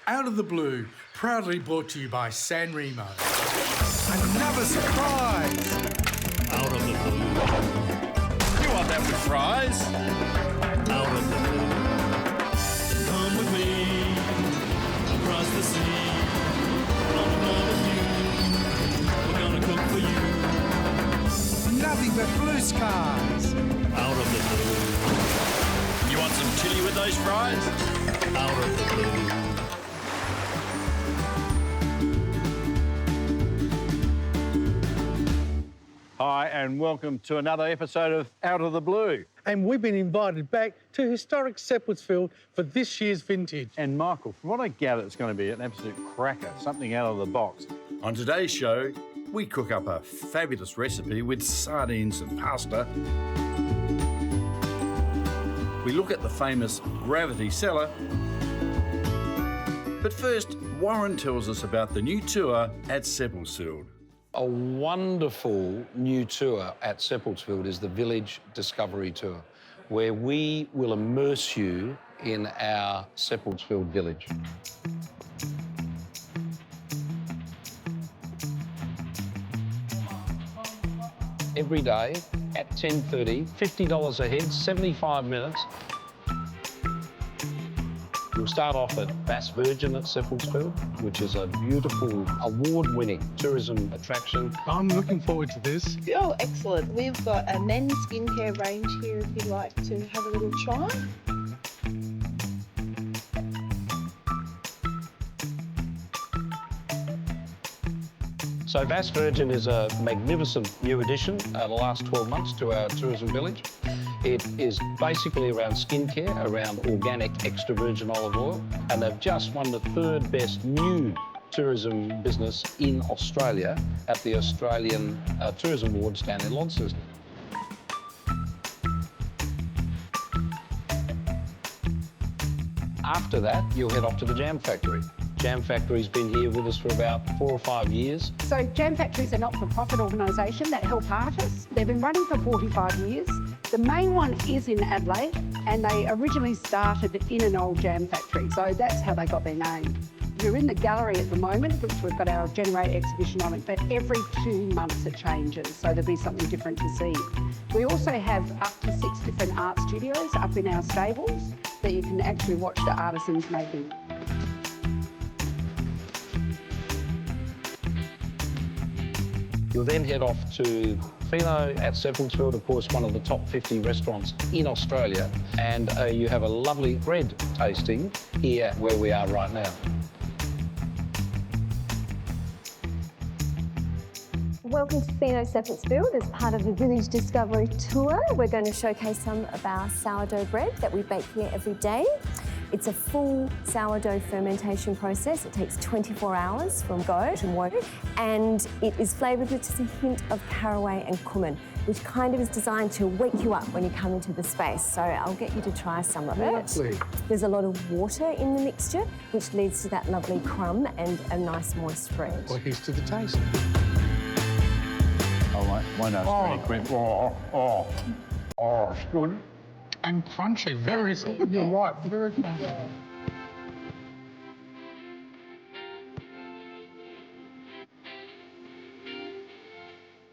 Out of the Blue, proudly brought to you by San Remo. Another surprise! Out of the blue. You want that with fries? Out of the blue. Come with me across the sea. On another view, we're gonna cook for you. Nothing but blue skies! Out of the blue. You want some chili with those fries? Out of the blue. Hi, and welcome to another episode of Out of the Blue. And we've been invited back to historic Seppeltsfield for this year's vintage. And Michael, from what I gather, it's going to be an absolute cracker, something out of the box. On today's show, we cook up a fabulous recipe with sardines and pasta. We look at the famous Gravity Cellar. But first, Warren tells us about the new tour at Seppeltsfield. A wonderful new tour at Seppeltsfield is the Village Discovery Tour, where we will immerse you in our Seppeltsfield village. Every day at 10:30, $50 a head, 75 minutes. We'll start off at Bass Virgin at Seppeltsfield, which is a beautiful, award-winning tourism attraction. I'm looking forward to this. Oh, excellent. We've got a men's skincare range here if you'd like to have a little try. So Bass Virgin is a magnificent new addition the last 12 months to our tourism village. It is basically around skincare, around organic extra virgin olive oil, and they've just won the third best new tourism business in Australia at the Australian Tourism Awards down in Launceston. After that, you'll head off to the Jam Factory. Jam Factory's been here with us for about 4 or 5 years. So Jam Factory is a not-for-profit organisation that help artists. They've been running for 45 years. The main one is in Adelaide, and they originally started in an old jam factory, so that's how they got their name. We're in the gallery at the moment, which we've got our Generate exhibition on it, but every 2 months it changes, so there'll be something different to see. We also have up to 6 different art studios up in our stables that you can actually watch the artisans making. You'll then head off to Fino at Seppeltsfield, of course, one of the top 50 restaurants in Australia, and you have a lovely bread tasting here where we are right now. Welcome to Fino Seppeltsfield as part of the Village Discovery Tour. We're going to showcase some of our sourdough bread that we bake here every day. It's a full sourdough fermentation process. It takes 24 hours from go to woe, and it is flavoured with just a hint of caraway and cumin, which kind of is designed to wake you up when you come into the space. So I'll get you to try some of it. Lovely. There's a lot of water in the mixture, which leads to that lovely crumb and a nice moist bread. Well, here's to the taste. Oh, right. Why not? It's very quick. Oh, it's good. And crunchy, very, you're right, very crunchy.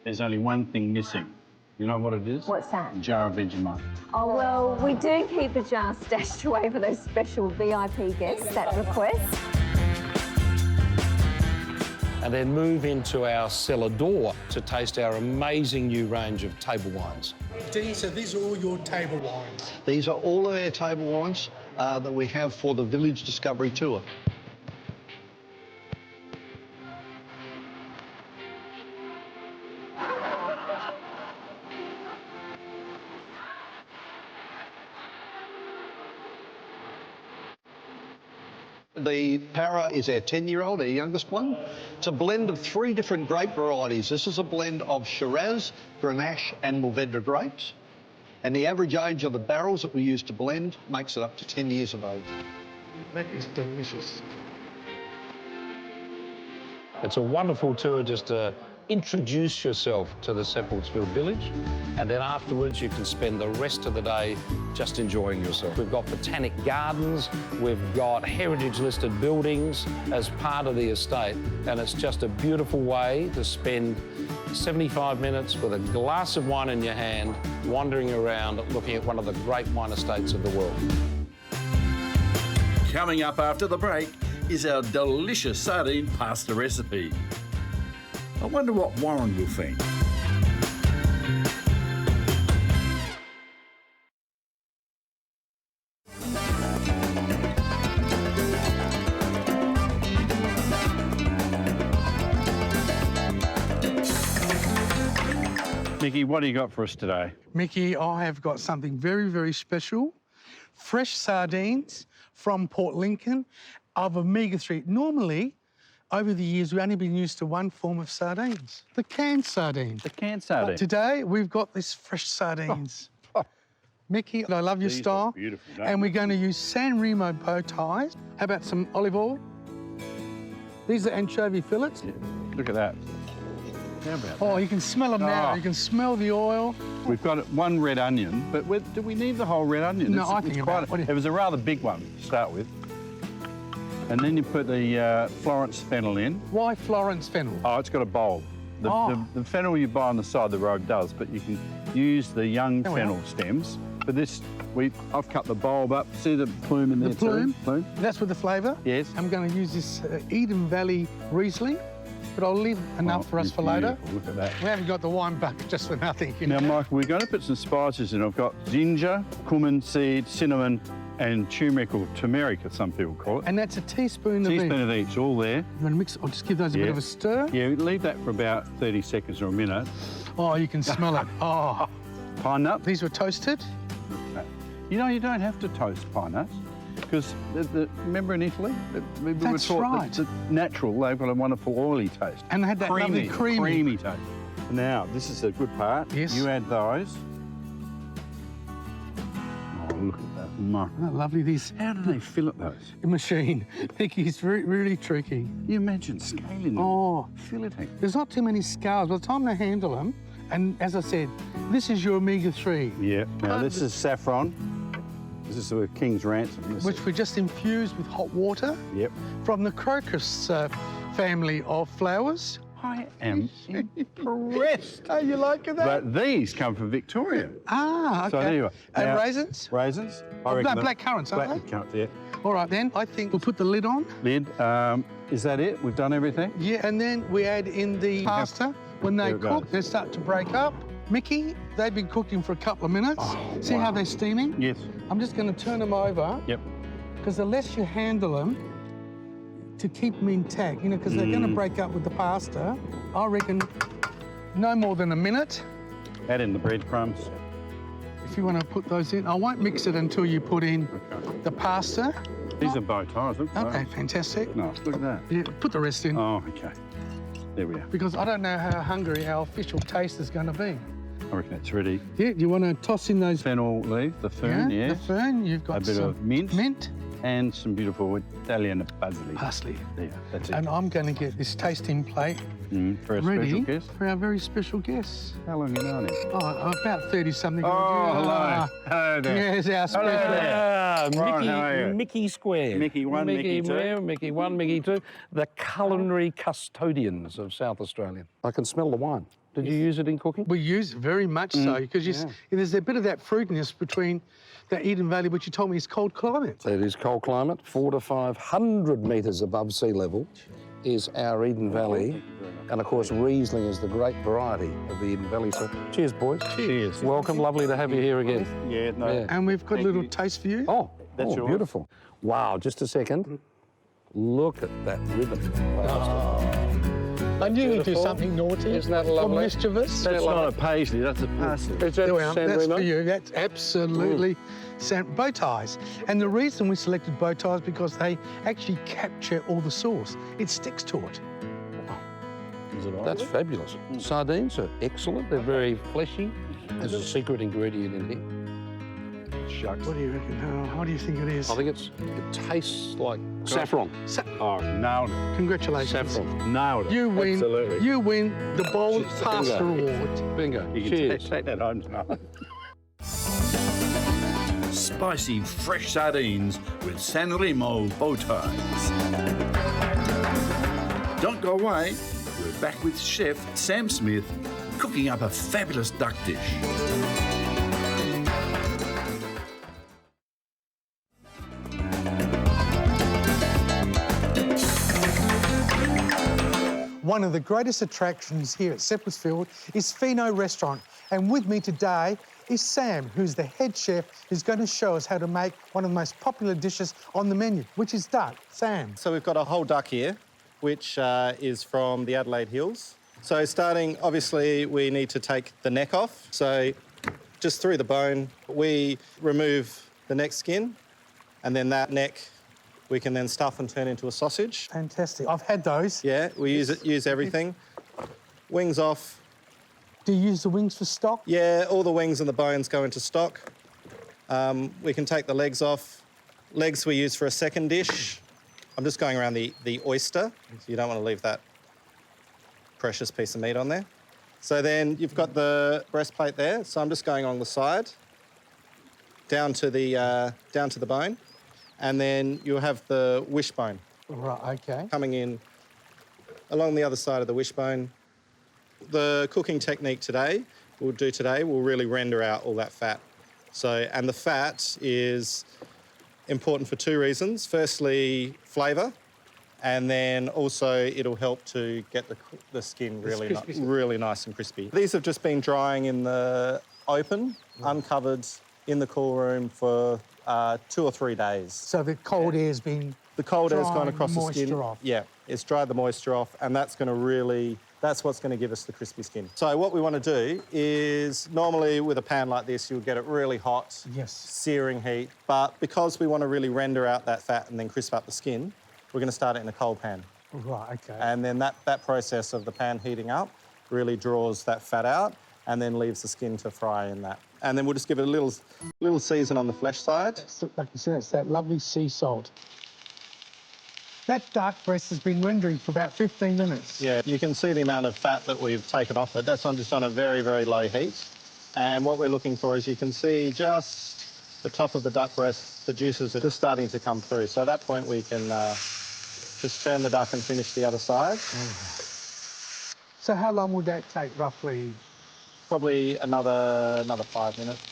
There's only one thing missing. You know what it is? What's that? A jar of Vegemite. Oh, well, we do keep a jar stashed away for those special VIP guests that request. And then move into our cellar door to taste our amazing new range of table wines. Dean, so these are all your table wines. These are all of our table wines that we have for the Village Discovery Tour. The Para is our 10-year-old, our youngest one. It's a blend of 3 different grape varieties. This is a blend of Shiraz, Grenache and Mourvedre grapes. And the average age of the barrels that we use to blend makes it up to 10 years of age. That is delicious. It's a wonderful tour just to introduce yourself to the Seppeltsfield village, and then afterwards you can spend the rest of the day just enjoying yourself. We've got botanic gardens, we've got heritage-listed buildings as part of the estate, and it's just a beautiful way to spend 75 minutes with a glass of wine in your hand, wandering around looking at one of the great wine estates of the world. Coming up after the break is our delicious sardine pasta recipe. I wonder what Warren will think. Mickey, what do you got for us today? Mickey, I have got something very, very special. Fresh sardines from Port Lincoln of omega-3. Normally, over the years, we've only been used to one form of sardines, the canned sardines. The canned sardine. But today, we've got this fresh sardines. Mickey, I love your These style. look beautiful, don't And they? we're going to use San Remo bow ties. How about some olive oil? These are anchovy fillets. Yeah, look at that. How about Oh, that? you can smell them now. Oh. You can smell the oil. We've got one red onion, but do we need the whole red onion? No, I think about it. What do you- It was a rather big one to start with. And then you put the Florence fennel in. Why Florence fennel? Oh, it's got a bulb. The fennel you buy on the side of the road does, but you can use the young Oh, fennel wow. stems. For this, I've cut the bulb up. See the plume in there plume? too? Plume? That's with the flavour? Yes. I'm going to use this Eden Valley Riesling, but I'll leave enough for us for later. Beautiful, look at that. We haven't got the wine bucket just for nothing. You Now, know? Michael, we're going to put some spices in. I've got ginger, cumin seed, cinnamon, and turmeric, or turmeric, as some people call it. And that's a teaspoon of Teaspoon each. of each, all there. You want to mix? I'll just give those a bit Yeah. of a stir. Yeah, leave that for about 30 seconds or a minute. Oh, you can smell it. Oh, Pine nut. these were toasted. You know, you don't have to toast pine nuts because remember in Italy, we were That's taught right. that it's natural. They've got a wonderful oily taste. And they had that lovely creamy. taste. Now, this is the good part. Yes. You add those. Oh, look at that. Isn't that lovely? These How do they fillet those? machine. Mickey's really tricky. You imagine scaling them. Oh, Filleting. there's not too many scars. By the time they handle them, and as I said, this is your omega-3. Yeah. Now, this is saffron. This is the King's Ransom. This Which is- we just infused with hot water Yep. from the crocus family of flowers. I am impressed. Oh, you like that? But these come from Victoria. Ah, okay. So there you are. And Now- raisins? Raisins? Oh, reckon black currants, aren't black currants, yeah. All right, then. I think we'll put the lid on. Lid. Is that it? We've done everything? Yeah, and then we add in the pasta. When they There it cook, goes. they start to break up. Mickey, they've been cooking for a couple of minutes. See how they're steaming? Yes. I'm just going to turn them over, Yep. because the less you handle them, to keep them intact, you know, because they're going to break up with the pasta. I reckon no more than a minute. Add in the breadcrumbs. If you want to put those in. I won't mix it until you put in the pasta. These are bow ties. Look at Okay, those. fantastic. Nice. Look at that. Yeah, put the rest in, Oh, okay. There we are. because I don't know how hungry our official taste is going to be. I reckon it's ready. Yeah, you want to toss in those. Fennel leaf, the fern, Yeah, yes. the fern. You've got A bit some of mint. mint, And some beautiful Italian basil. parsley. There, that's it. And I'm going to get this tasting plate For a ready special guest. for our very special guests. How long have you known him? Oh, about 30-something. Oh, hello. Hello there. Yes, our special. Hello there. Ron, how are you? Mickey Square. Mickey 1, Mickey 2. Mickey 1, Mickey 2. The culinary custodians of South Australia. I can smell the wine. Did you use it in cooking? We use it very much so, because there's a bit of that fruitiness between the Eden Valley, which you told me is cold climate. It is cold climate, 400 to 500 metres above sea level is our Eden Valley. And of course, Riesling is the great variety of the Eden Valley. So cheers, boys. Cheers. Welcome, lovely to have you here again. Yeah, no. Yeah. And we've got Thank a little you. taste for you. Oh, That's yours. beautiful. Wow, just a second. Look at that ribbon. I knew you'd do beautiful. something naughty Isn't that or lovely? mischievous. That's not a paisley, that's a parsley. Is that There we are. San That's Remo? for you. That's absolutely bow ties. And the reason we selected bow ties because they actually capture all the sauce. It sticks to it. Is it all That's right? fabulous. Sardines are excellent. They're very fleshy. There's a secret ingredient in here. Shucks. What do you reckon? Oh, what do you think it is? I think it tastes like saffron. Oh, nailed it. Congratulations. Saffron. Nailed it. You win. Absolutely. You win the Bold Cheers. Pasta Award. Bingo. You can Cheers. take that home tonight. Spicy fresh sardines with San Remo bow ties. Don't go away. We're back with Chef Sam Smith cooking up a fabulous duck dish. One of the greatest attractions here at Seppeltsfield is Fino Restaurant. And with me today is Sam, who's the head chef, who's going to show us how to make one of the most popular dishes on the menu, which is duck. Sam. So we've got a whole duck here, which is from the Adelaide Hills. So starting, obviously, we need to take the neck off. So just through the bone, we remove the neck skin, and then that neck we can then stuff and turn into a sausage. Fantastic. I've had those. Yeah, we use everything. Wings off. Do you use the wings for stock? Yeah, all the wings and the bones go into stock. We can take the legs off. Legs we use for a second dish. I'm just going around the oyster. You don't want to leave that precious piece of meat on there. So then you've got the breastplate there. So I'm just going along the side, down to the bone, and then you'll have the wishbone Right, OK. coming in along the other side of the wishbone. The cooking technique we'll really render out all that fat. So, and the fat is important for two reasons. Firstly, flavour, and then also it'll help to get the skin really nice and crispy. These have just been drying in the open, uncovered in the cool room for 2 or 3 days. So the cold air's been The cold air's drying gone across the moisture skin. off. Yeah, it's dried the moisture off, and that's what's going to give us the crispy skin. So what we want to do is, normally with a pan like this, you'll get it really hot, Yes. searing heat. But because we want to really render out that fat and then crisp up the skin, we're going to start it in a cold pan. Right, OK. And then that process of the pan heating up really draws that fat out and then leaves the skin to fry in that. And then we'll just give it a little season on the flesh side. Like you said, it's that lovely sea salt. That duck breast has been rendering for about 15 minutes. Yeah, you can see the amount of fat that we've taken off it. That's just on a very, very low heat. And what we're looking for is, you can see just the top of the duck breast, the juices are just starting to come through. So at that point we can just turn the duck and finish the other side. So how long would that take, roughly? Probably another 5 minutes.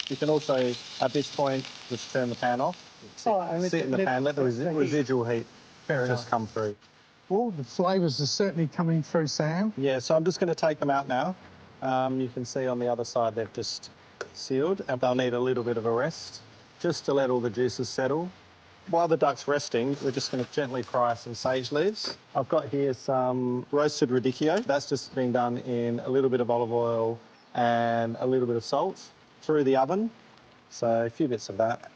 You can also, at this point, just turn the pan off. Sit in the pan, let the residual heat just come through. Well, the flavours are certainly coming through, Sam. Yeah, so I'm just going to take them out now. You can see on the other side they've just sealed, and they'll need a little bit of a rest just to let all the juices settle. While the duck's resting, we're just going to gently fry some sage leaves. I've got here some roasted radicchio. That's just been done in a little bit of olive oil and a little bit of salt through the oven. So a few bits of that.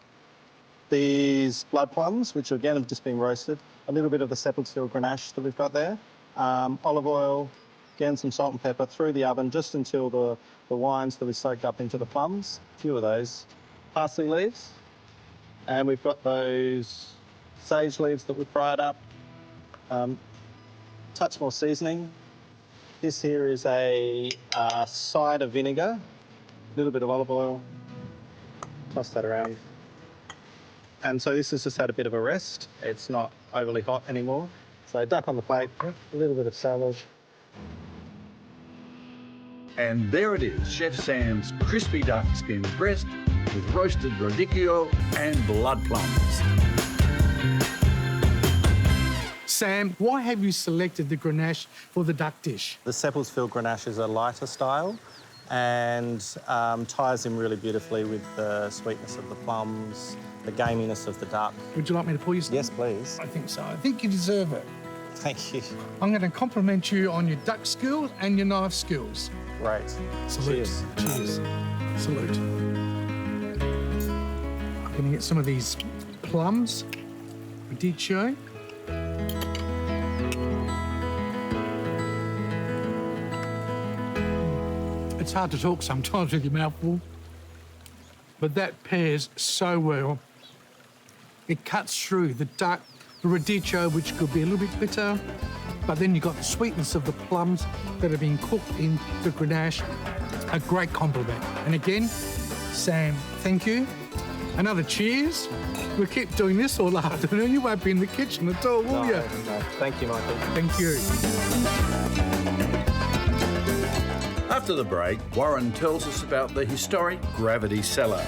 These blood plums, which again have just been roasted. A little bit of the Seppeltsfield Grenache that we've got there. Olive oil, again some salt and pepper through the oven just until the wines that we soaked up into the plums. A few of those. Parsley leaves. And we've got those sage leaves that we fried up. Touch more seasoning. This here is a cider vinegar, a little bit of olive oil. Toss that around. And so this has just had a bit of a rest. It's not overly hot anymore. So duck on the plate, a little bit of salad. And there it is, Chef Sam's crispy duck skin breast with roasted radicchio and blood plums. Sam, why have you selected the Grenache for the duck dish? The Seppeltsfield Grenache is a lighter style and ties in really beautifully with the sweetness of the plums, the gaminess of the duck. Would you like me to pour you some? Yes, please. I think so. I think you deserve it. Thank you. I'm going to compliment you on your duck skills and your knife skills. Great. Salute. Cheers. Cheers. Salute. I'm going to get some of these plums, radicchio. It's hard to talk sometimes with your mouth full. but that pairs so well. It cuts through the dark radicchio, which could be a little bit bitter, but then you've got the sweetness of the plums that have been cooked in the Grenache. A great compliment. And again, Sam, thank you. Another cheers. We'll keep doing this all afternoon. You won't be in the kitchen at all, will you? No. Thank you, Michael. Thank you. After the break, Warren tells us about the historic Gravity Cellar.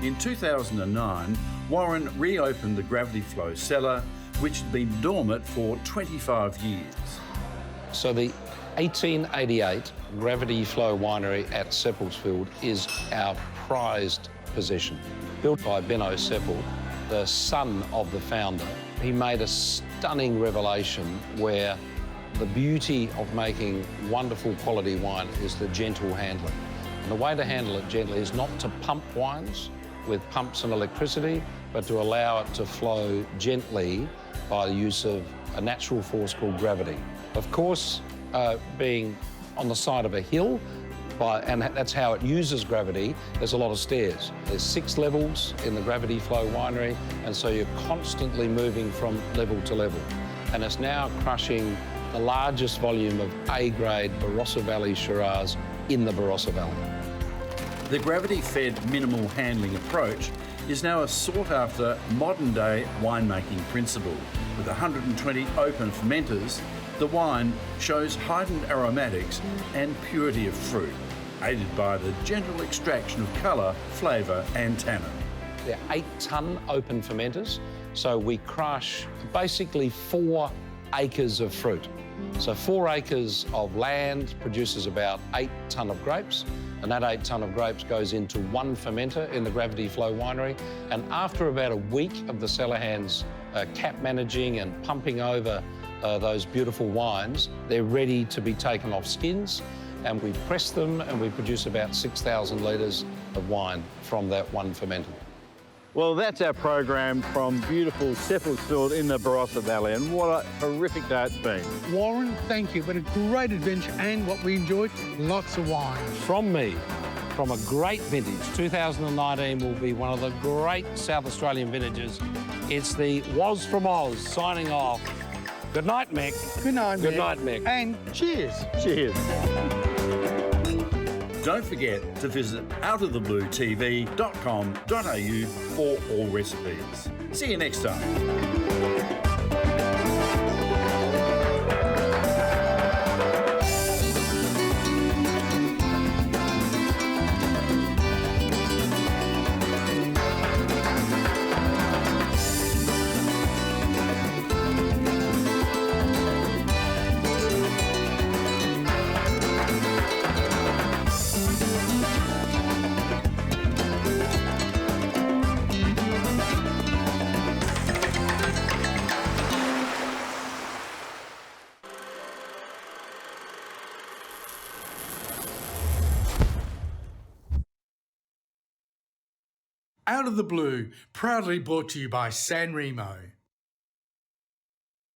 In 2009, Warren reopened the Gravity Flow cellar, which had been dormant for 25 years. So the 1888 Gravity Flow Winery at Seppeltsfield is our prized possession. Built by Benno Seppelt, the son of the founder. He made a stunning revelation where the beauty of making wonderful quality wine is the gentle handling. And the way to handle it gently is not to pump wines with pumps and electricity, but to allow it to flow gently by the use of a natural force called gravity. Of course, being on the side of a hill, and that's how it uses gravity, there's a lot of stairs. There's 6 levels in the Gravity Flow Winery, and so you're constantly moving from level to level. And it's now crushing the largest volume of A-grade Barossa Valley Shiraz in the Barossa Valley. The gravity-fed minimal handling approach is now a sought-after modern-day winemaking principle. With 120 open fermenters, the wine shows heightened aromatics and purity of fruit, aided by the gentle extraction of colour, flavour and tannin. They're 8-ton open fermenters, so we crush basically 4 acres of fruit. So 4 acres of land produces about 8 tonne of grapes, and that 8 tonne of grapes goes into 1 fermenter in the Gravity Flow Winery. And after about a week of the cellar hands cap managing and pumping over those beautiful wines, they're ready to be taken off skins, and we press them and we produce about 6,000 litres of wine from that 1 fermenter. Well, that's our program from beautiful Seppeltsfield in the Barossa Valley, and what a horrific day it's been. Warren, thank you. But a great adventure, and what we enjoyed, lots of wine. From me, from a great vintage, 2019 will be one of the great South Australian vintages. It's the Was from Oz signing off. Good night, Mick. Good night, Mick. Good night, Mick. And cheers. Cheers. Don't forget to visit outofthebluetv.com.au for all recipes. See you next time. Out of the Blue, proudly brought to you by San Remo.